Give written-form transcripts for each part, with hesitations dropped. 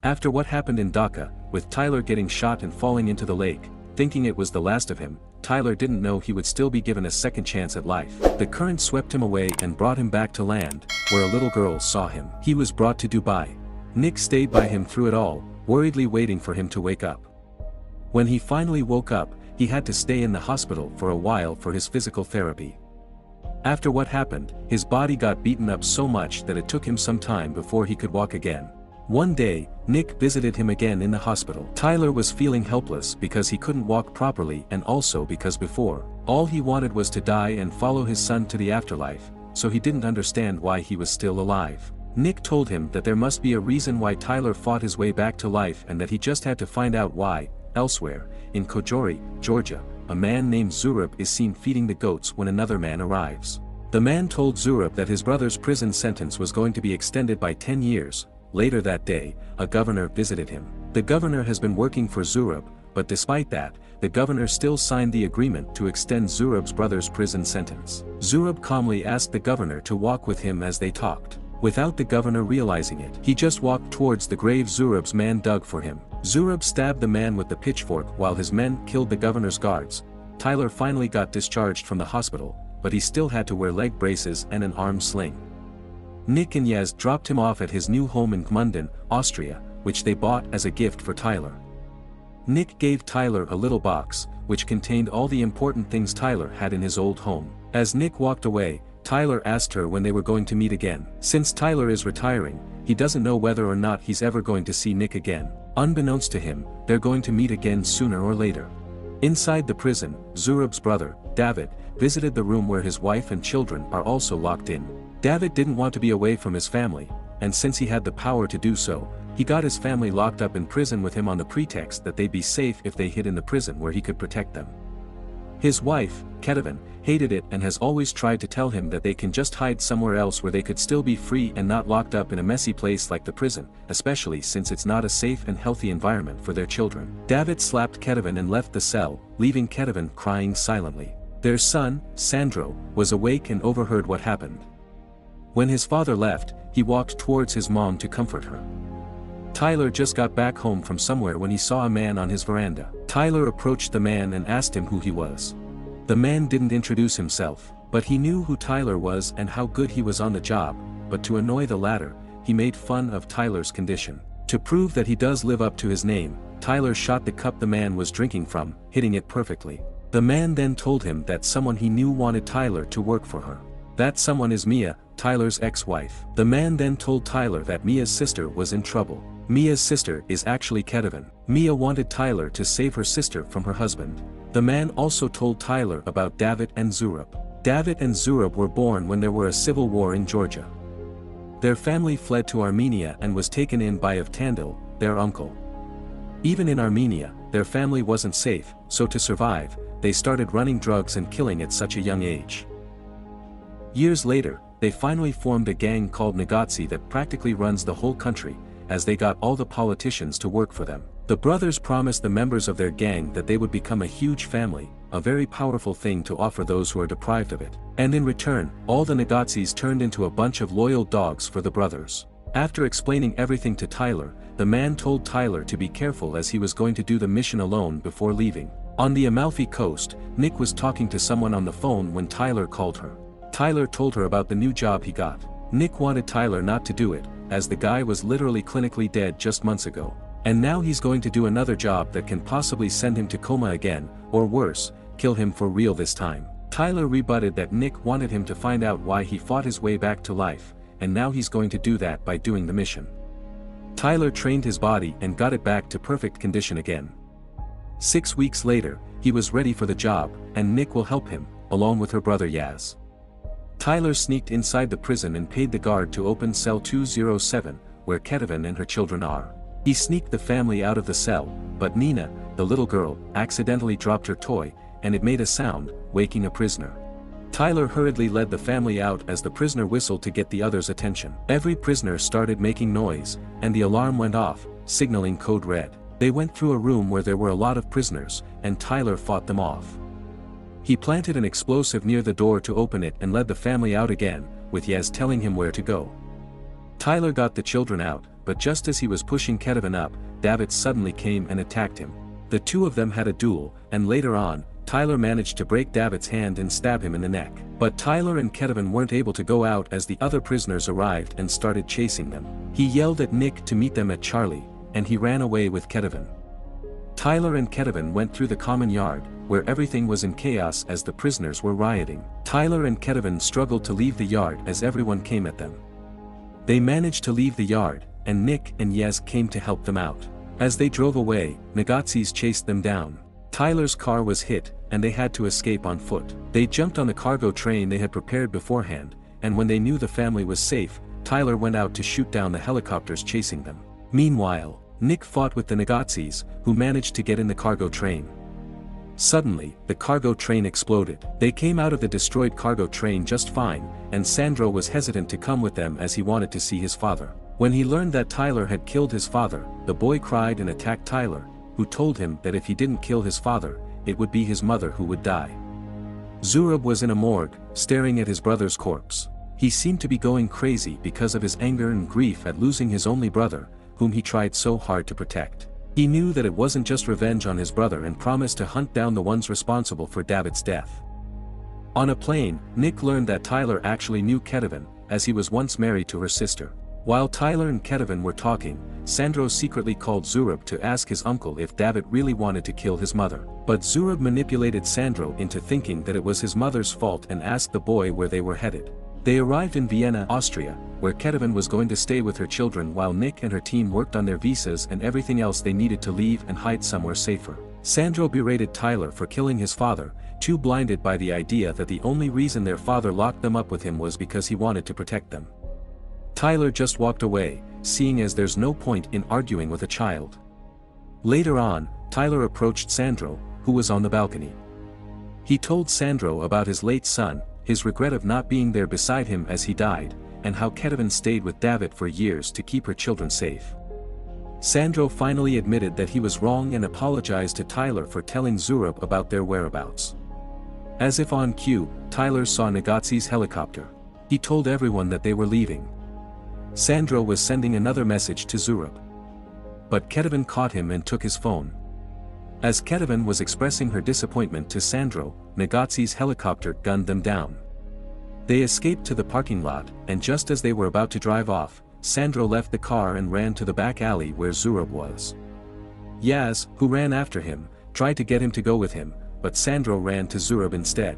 After what happened in Dhaka, with Tyler getting shot and falling into the lake, thinking it was the last of him, Tyler didn't know he would still be given a second chance at life. The current swept him away and brought him back to land, where a little girl saw him. He was brought to Dubai. Nick stayed by him through it all, worriedly waiting for him to wake up. When he finally woke up, he had to stay in the hospital for a while for his physical therapy. After what happened, his body got beaten up so much that it took him some time before he could walk again. One day, Nick visited him again in the hospital. Tyler was feeling helpless because he couldn't walk properly and also because before, all he wanted was to die and follow his son to the afterlife, so he didn't understand why he was still alive. Nick told him that there must be a reason why Tyler fought his way back to life and that he just had to find out why. Elsewhere, in Kojori, Georgia, a man named Zurab is seen feeding the goats when another man arrives. The man told Zurab that his brother's prison sentence was going to be extended by 10 years. Later that day, a governor visited him. The governor has been working for Zurab, but despite that, the governor still signed the agreement to extend Zurab's brother's prison sentence. Zurab calmly asked the governor to walk with him as they talked. Without the governor realizing it, he just walked towards the grave Zurab's man dug for him. Zurab stabbed the man with the pitchfork while his men killed the governor's guards. Tyler finally got discharged from the hospital, but he still had to wear leg braces and an arm sling. Nick and Yaz dropped him off at his new home in Gmunden, Austria, which they bought as a gift for Tyler. Nick gave Tyler a little box, which contained all the important things Tyler had in his old home. As Nick walked away, Tyler asked her when they were going to meet again. Since Tyler is retiring, he doesn't know whether or not he's ever going to see Nick again. Unbeknownst to him, they're going to meet again sooner or later. Inside the prison, Zurab's brother, David, visited the room where his wife and children are also locked in. David didn't want to be away from his family, and since he had the power to do so, he got his family locked up in prison with him on the pretext that they'd be safe if they hid in the prison where he could protect them. His wife, Ketavan, hated it and has always tried to tell him that they can just hide somewhere else where they could still be free and not locked up in a messy place like the prison, especially since it's not a safe and healthy environment for their children. David slapped Ketavan and left the cell, leaving Ketavan crying silently. Their son, Sandro, was awake and overheard what happened. When his father left, he walked towards his mom to comfort her. Tyler just got back home from somewhere when he saw a man on his veranda. Tyler approached the man and asked him who he was. The man didn't introduce himself, but he knew who Tyler was and how good he was on the job, but to annoy the latter, he made fun of Tyler's condition. To prove that he does live up to his name, Tyler shot the cup the man was drinking from, hitting it perfectly. The man then told him that someone he knew wanted Tyler to work for her. That someone is Mia, Tyler's ex-wife. The man then told Tyler that Mia's sister was in trouble. Mia's sister is actually Ketavan. Mia wanted Tyler to save her sister from her husband. The man also told Tyler about David and Zurab. David and Zurab were born when there were a civil war in Georgia. Their family fled to Armenia and was taken in by Evtandil, their uncle. Even in Armenia, their family wasn't safe, so to survive, they started running drugs and killing at such a young age. Years later, they finally formed a gang called Nagatsi that practically runs the whole country, as they got all the politicians to work for them. The brothers promised the members of their gang that they would become a huge family, a very powerful thing to offer those who are deprived of it. And in return, all the Nagatsis turned into a bunch of loyal dogs for the brothers. After explaining everything to Tyler, the man told Tyler to be careful as he was going to do the mission alone before leaving. On the Amalfi coast, Nick was talking to someone on the phone when Tyler called her. Tyler told her about the new job he got. Nick wanted Tyler not to do it, as the guy was literally clinically dead just months ago. And now he's going to do another job that can possibly send him to coma again, or worse, kill him for real this time. Tyler rebutted that Nick wanted him to find out why he fought his way back to life, and now he's going to do that by doing the mission. Tyler trained his body and got it back to perfect condition again. 6 weeks later, he was ready for the job, and Nick will help him, along with her brother Yaz. Tyler sneaked inside the prison and paid the guard to open cell 207, where Ketavan and her children are. He sneaked the family out of the cell, but Nina, the little girl, accidentally dropped her toy, and it made a sound, waking a prisoner. Tyler hurriedly led the family out as the prisoner whistled to get the others' attention. Every prisoner started making noise, and the alarm went off, signaling code red. They went through a room where there were a lot of prisoners, and Tyler fought them off. He planted an explosive near the door to open it and led the family out again, with Yaz telling him where to go. Tyler got the children out, but just as he was pushing Kevin up, David suddenly came and attacked him. The two of them had a duel, and later on, Tyler managed to break David's hand and stab him in the neck. But Tyler and Kevin weren't able to go out as the other prisoners arrived and started chasing them. He yelled at Nick to meet them at Charlie, and he ran away with Kevin. Tyler and Kevin went through the common yard, where everything was in chaos as the prisoners were rioting. Tyler and Kevin struggled to leave the yard as everyone came at them. They managed to leave the yard, and Nick and Yaz came to help them out. As they drove away, Nazis chased them down. Tyler's car was hit, and they had to escape on foot. They jumped on the cargo train they had prepared beforehand, and when they knew the family was safe, Tyler went out to shoot down the helicopters chasing them. Meanwhile, Nick fought with the Nazis, who managed to get in the cargo train. Suddenly, the cargo train exploded. They came out of the destroyed cargo train just fine, and Sandro was hesitant to come with them as he wanted to see his father. When he learned that Tyler had killed his father, the boy cried and attacked Tyler, who told him that if he didn't kill his father, it would be his mother who would die. Zurab was in a morgue, staring at his brother's corpse. He seemed to be going crazy because of his anger and grief at losing his only brother, whom he tried so hard to protect. He knew that it wasn't just revenge on his brother and promised to hunt down the ones responsible for David's death. On a plane, Nick learned that Tyler actually knew Kevin, as he was once married to her sister. While Tyler and Kevin were talking, Sandro secretly called Zurab to ask his uncle if David really wanted to kill his mother. But Zurab manipulated Sandro into thinking that it was his mother's fault and asked the boy where they were headed. They arrived in Vienna, Austria, where Kevin was going to stay with her children while Nick and her team worked on their visas and everything else they needed to leave and hide somewhere safer. Sandro berated Tyler for killing his father, too blinded by the idea that the only reason their father locked them up with him was because he wanted to protect them. Tyler just walked away, seeing as there's no point in arguing with a child. Later on, Tyler approached Sandro, who was on the balcony. He told Sandro about his late son, his regret of not being there beside him as he died, and how Kevin stayed with David for years to keep her children safe. Sandro finally admitted that he was wrong and apologized to Tyler for telling Zurab about their whereabouts. As if on cue, Tyler saw Nagatsi's helicopter. He told everyone that they were leaving. Sandro was sending another message to Zurab. But Kevin caught him and took his phone. As Kevin was expressing her disappointment to Sandro, Nagatsi's helicopter gunned them down. They escaped to the parking lot, and just as they were about to drive off, Sandro left the car and ran to the back alley where Zurab was. Yaz, who ran after him, tried to get him to go with him, but Sandro ran to Zurab instead.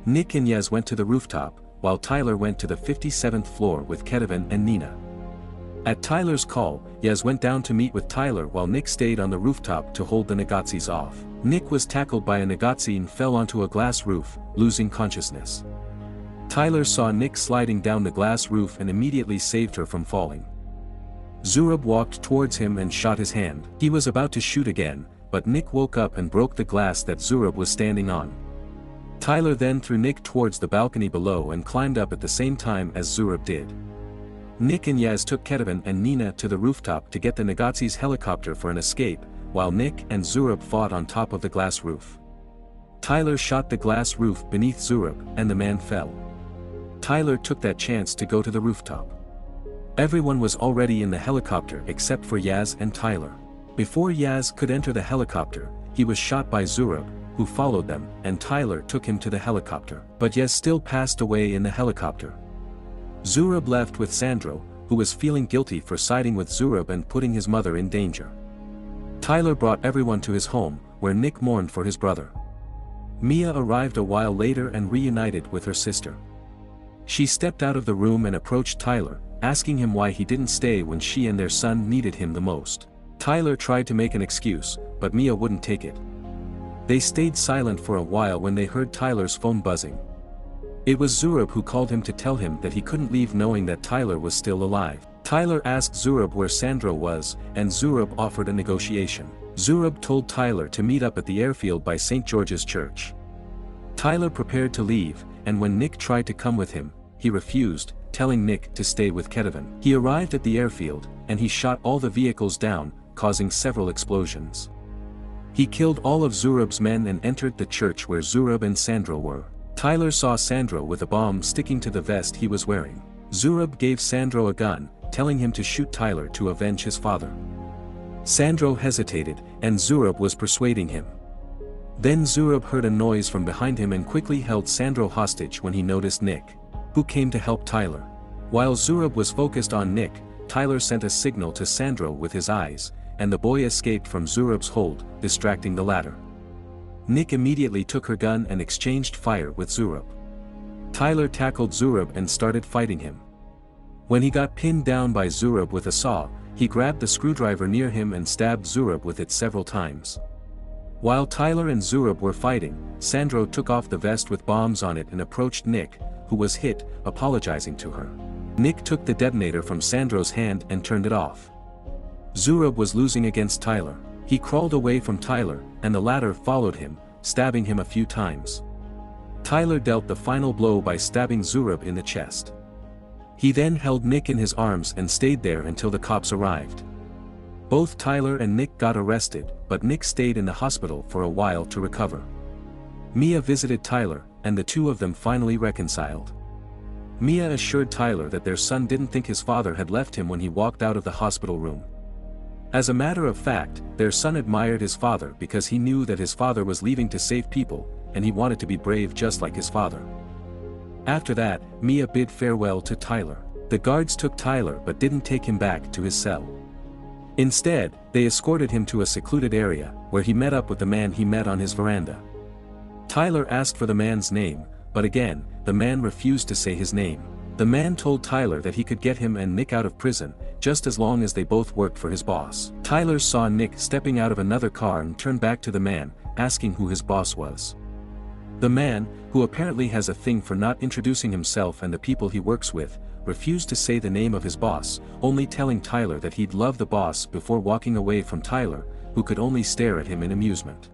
Nick and Yaz went to the rooftop, while Tyler went to the 57th floor with Kevin and Nina. At Tyler's call, Yaz went down to meet with Tyler while Nick stayed on the rooftop to hold the Nagazis off. Nick was tackled by a Nagazi and fell onto a glass roof, losing consciousness. Tyler saw Nick sliding down the glass roof and immediately saved her from falling. Zurab walked towards him and shot his hand. He was about to shoot again, but Nick woke up and broke the glass that Zurab was standing on. Tyler then threw Nick towards the balcony below and climbed up at the same time as Zurab did. Nick and Yaz took Kevin and Nina to the rooftop to get the Nagatsi's helicopter for an escape, while Nick and Zurab fought on top of the glass roof. Tyler shot the glass roof beneath Zurab, and the man fell. Tyler took that chance to go to the rooftop. Everyone was already in the helicopter except for Yaz and Tyler. Before Yaz could enter the helicopter, he was shot by Zurab, who followed them, and Tyler took him to the helicopter. But Yaz still passed away in the helicopter. Zurab left with Sandro, who was feeling guilty for siding with Zurab and putting his mother in danger. Tyler brought everyone to his home, where Nick mourned for his brother. Mia arrived a while later and reunited with her sister. She stepped out of the room and approached Tyler, asking him why he didn't stay when she and their son needed him the most. Tyler tried to make an excuse, but Mia wouldn't take it. They stayed silent for a while when they heard Tyler's phone buzzing. It was Zurab who called him to tell him that he couldn't leave knowing that Tyler was still alive. Tyler asked Zurab where Sandro was, and Zurab offered a negotiation. Zurab told Tyler to meet up at the airfield by St. George's Church. Tyler prepared to leave, and when Nick tried to come with him, he refused, telling Nick to stay with Kevin. He arrived at the airfield, and he shot all the vehicles down, causing several explosions. He killed all of Zurab's men and entered the church where Zurab and Sandro were. Tyler saw Sandro with a bomb sticking to the vest he was wearing. Zurab gave Sandro a gun, telling him to shoot Tyler to avenge his father. Sandro hesitated, and Zurab was persuading him. Then Zurab heard a noise from behind him and quickly held Sandro hostage when he noticed Nick, who came to help Tyler. While Zurab was focused on Nick, Tyler sent a signal to Sandro with his eyes, and the boy escaped from Zurab's hold, distracting the latter. Nick immediately took her gun and exchanged fire with Zurab. Tyler tackled Zurab and started fighting him. When he got pinned down by Zurab with a saw, he grabbed the screwdriver near him and stabbed Zurab with it several times. While Tyler and Zurab were fighting, Sandro took off the vest with bombs on it and approached Nick, who was hit, apologizing to her. Nick took the detonator from Sandro's hand and turned it off. Zurab was losing against Tyler. He crawled away from Tyler, and the latter followed him, stabbing him a few times. Tyler dealt the final blow by stabbing Zurab in the chest. He then held Nick in his arms and stayed there until the cops arrived. Both Tyler and Nick got arrested, but Nick stayed in the hospital for a while to recover. Mia visited Tyler, and the two of them finally reconciled. Mia assured Tyler that their son didn't think his father had left him when he walked out of the hospital room. As a matter of fact, their son admired his father because he knew that his father was leaving to save people, and he wanted to be brave just like his father. After that, Mia bid farewell to Tyler. The guards took Tyler but didn't take him back to his cell. Instead, they escorted him to a secluded area, where he met up with the man he met on his veranda. Tyler asked for the man's name, but again, the man refused to say his name. The man told Tyler that he could get him and Nick out of prison, just as long as they both worked for his boss. Tyler saw Nick stepping out of another car and turned back to the man, asking who his boss was. The man, who apparently has a thing for not introducing himself and the people he works with, refused to say the name of his boss, only telling Tyler that he'd love the boss before walking away from Tyler, who could only stare at him in amusement.